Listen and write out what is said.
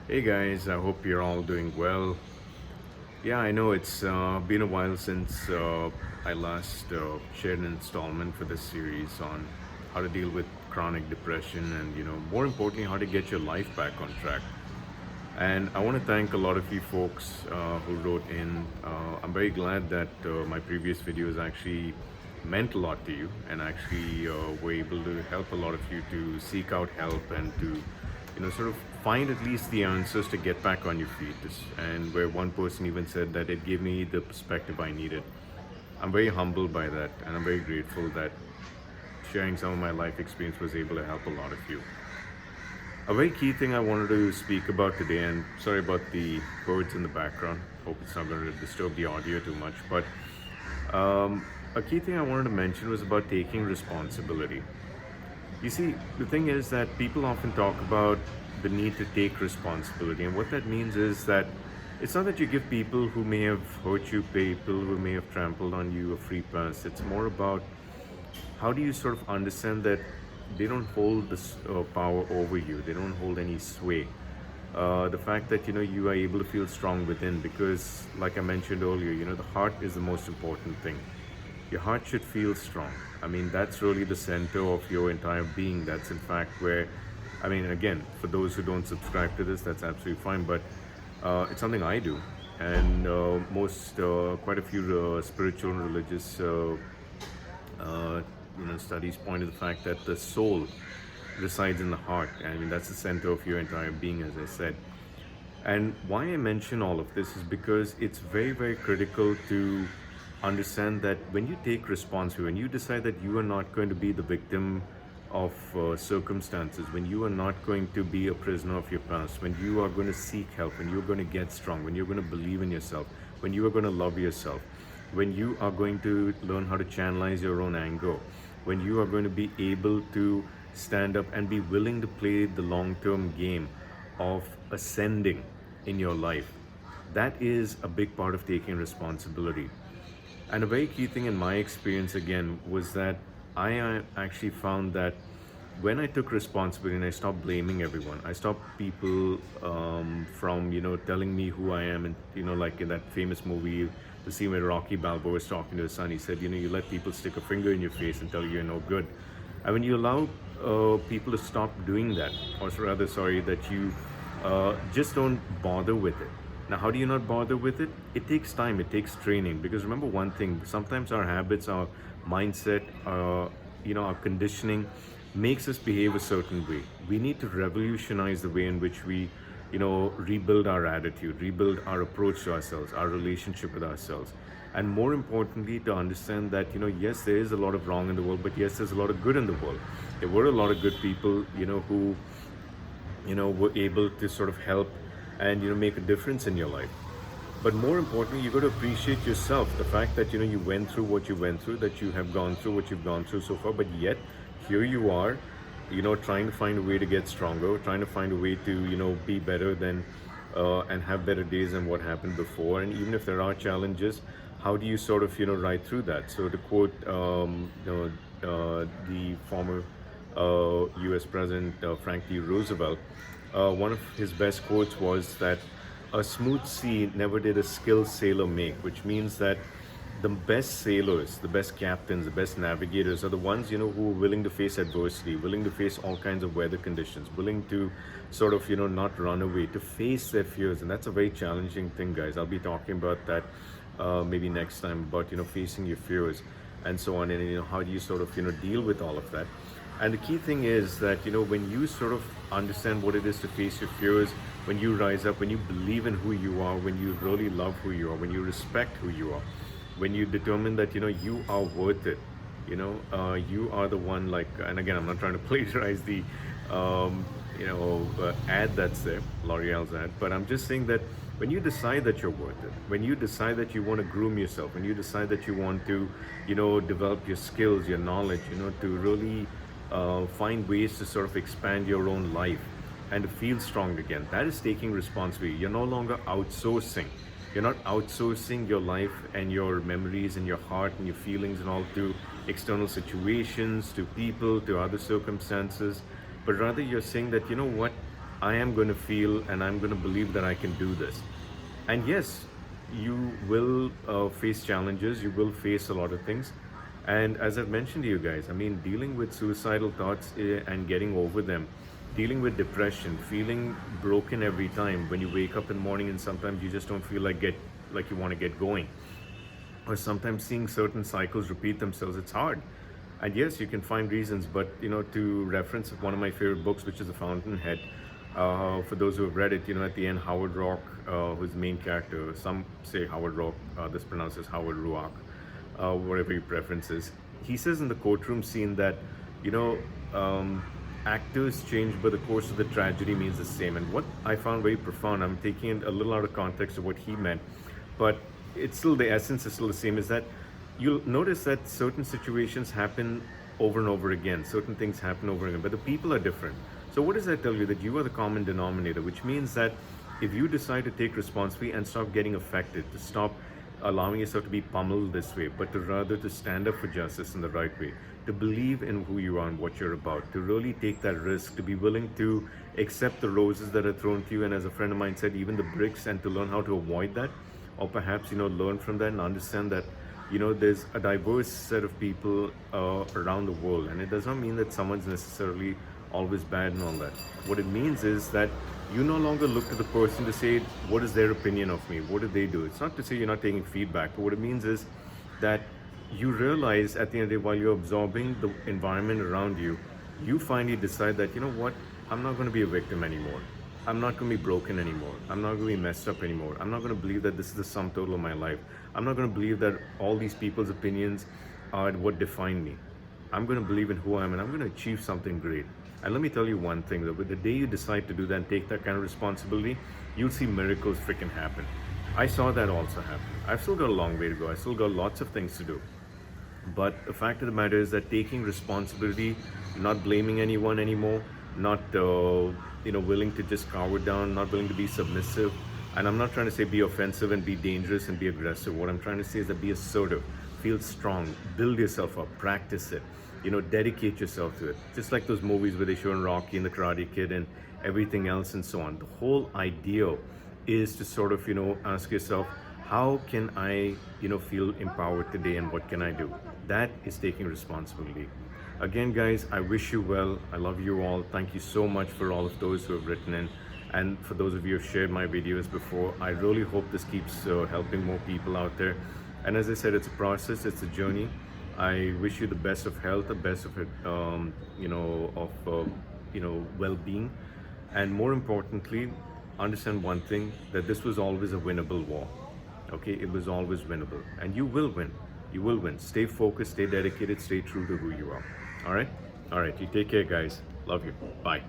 Hey guys, I hope you're all doing well. Yeah, I know it's been a while since I last shared an installment for this series on how to deal with chronic depression and, more importantly, how to get your life back on track. And I want to thank a lot of you folks who wrote in. I'm very glad that my previous videos actually meant a lot to you and actually were able to help a lot of you to seek out help and to, sort of find at least the answers to get back on your feet. And where one person even said that it gave me the perspective I needed. I'm very humbled by that, and I'm very grateful that sharing some of my life experience was able to help a lot of you. A very key thing I wanted to speak about today, and sorry about the birds in the background. Hope it's not going to disturb the audio too much. But a key thing I wanted to mention was about taking responsibility. You see, the thing is that people often talk about the need to take responsibility, and what that means is that it's not that you give people who may have hurt you, people who may have trampled on you, a free pass. It's more about how do you sort of understand that they don't hold this power over you, they don't hold any sway. The fact that you are able to feel strong within, because like I mentioned earlier, the heart is the most important thing. Your heart should feel strong. I mean, that's really the center of your entire being. That's in fact where, I mean, again, for those who don't subscribe to this, that's absolutely fine, but it's something I do. And quite a few spiritual and religious uh, studies point to the fact that the soul resides in the heart. I mean, that's the center of your entire being, as I said. And why I mention all of this is because it's very, very critical to understand that when you take responsibility, when you decide that you are not going to be the victim of circumstances, when you are not going to be a prisoner of your past, when you are going to seek help, when you're going to get strong, when you're going to believe in yourself, when you are going to love yourself, when you are going to learn how to channelize your own anger, when you are going to be able to stand up and be willing to play the long term game of ascending in your life, that is a big part of taking responsibility. And a very key thing in my experience again was that I actually found that when I took responsibility and I stopped blaming everyone, I stopped people from telling me who I am, and like in that famous movie, the scene where Rocky Balboa was talking to his son, he said, you let people stick a finger in your face and tell you you're no good. And when you allow people to stop doing that, or rather, sorry, that you just don't bother with it. Now, how do you not bother with it? It takes time, it takes training. Because remember one thing, sometimes our habits, our mindset, our conditioning makes us behave a certain way. We need to revolutionize the way in which we, rebuild our attitude, rebuild our approach to ourselves, our relationship with ourselves. And more importantly, to understand that, yes, there is a lot of wrong in the world, but yes, there's a lot of good in the world. There were a lot of good people, who were able to sort of help and make a difference in your life. But more importantly, you got to appreciate yourself, the fact that you went through what you went through, that you have gone through what you've gone through so far, but yet here you are, trying to find a way to get stronger, trying to find a way to be better than and have better days than what happened before. And even if there are challenges, how do you sort of ride through that? So to quote the former U.S. President Frank D. Roosevelt, one of his best quotes was that a smooth sea never did a skilled sailor make, which means that the best sailors, the best captains, the best navigators are the ones who are willing to face adversity, willing to face all kinds of weather conditions, willing to sort of not run away, to face their fears. And that's a very challenging thing, guys. I'll be talking about that maybe next time, about facing your fears and so on, and how do you sort of deal with all of that. And the key thing is that when you sort of understand what it is to face your fears, when you rise up, when you believe in who you are, when you really love who you are, when you respect who you are, when you determine that you are worth it, you are the one, like, and again, I'm not trying to plagiarize the ad that's there, L'Oreal's ad, but I'm just saying that when you decide that you're worth it, when you decide that you want to groom yourself, when you decide that you want to develop your skills, your knowledge, to really find ways to sort of expand your own life and to feel strong again, that is taking responsibility. You're no longer outsourcing. You're not outsourcing your life and your memories and your heart and your feelings and all to external situations, to people, to other circumstances, but rather you're saying that, what, I am going to feel and I'm going to believe that I can do this. And yes, you will face challenges, you will face a lot of things. And as I've mentioned to you guys, I mean, dealing with suicidal thoughts and getting over them, dealing with depression, feeling broken every time when you wake up in the morning and sometimes you just don't feel like you want to get going, or sometimes seeing certain cycles repeat themselves, it's hard. And yes, you can find reasons, but to reference one of my favorite books, which is The Fountainhead, for those who have read it, at the end, Howard Rock, who's the main character, some say Howard Rock, this pronounces Howard Ruach, whatever your preference is. He says in the courtroom scene that, you know, um, actors change, but the course of the tragedy means the same. And what I found very profound, I'm taking it a little out of context of what he meant, but it's still, the essence is still the same, is that you'll notice that certain situations happen over and over again, certain things happen over and again, but the people are different. So what does that tell you? That you are the common denominator, which means that if you decide to take responsibility and stop getting affected, to stop allowing yourself to be pummeled this way, but to rather to stand up for justice in the right way, to believe in who you are and what you're about, to really take that risk, to be willing to accept the roses that are thrown to you, and as a friend of mine said, even the bricks, and to learn how to avoid that, or perhaps learn from that and understand that there's a diverse set of people around the world, and it does not mean that someone's necessarily always bad and all that. What it means is that you no longer look to the person to say, what is their opinion of me? What did they do? It's not to say you're not taking feedback, but what it means is that you realize at the end of the day, while you're absorbing the environment around you, you finally decide that, you know what, I'm not going to be a victim anymore. I'm not going to be broken anymore. I'm not going to be messed up anymore. I'm not going to believe that this is the sum total of my life. I'm not going to believe that all these people's opinions are what define me. I'm going to believe in who I am, and I'm going to achieve something great. And let me tell you one thing, though, the day you decide to do that and take that kind of responsibility, you'll see miracles freaking happen. I saw that also happen. I've still got a long way to go. I still got lots of things to do. But the fact of the matter is that taking responsibility, not blaming anyone anymore, not willing to just cower down, not willing to be submissive. And I'm not trying to say be offensive and be dangerous and be aggressive. What I'm trying to say is that be assertive, feel strong, build yourself up, practice it, dedicate yourself to it. Just like those movies where they show in Rocky and the Karate Kid and everything else and so on. The whole idea is to sort of, ask yourself, how can I, feel empowered today, and what can I do? That is taking responsibility. Again, guys, I wish you well. I love you all. Thank you so much for all of those who have written in. And for those of you who have shared my videos before, I really hope this keeps helping more people out there. And as I said, it's a process, it's a journey. I wish you the best of health, the best of well-being. And more importantly, understand one thing, that this was always a winnable war. Okay, it was always winnable. And you will win. You will win. Stay focused, stay dedicated, stay true to who you are. All right? All right, you take care, guys. Love you. Bye.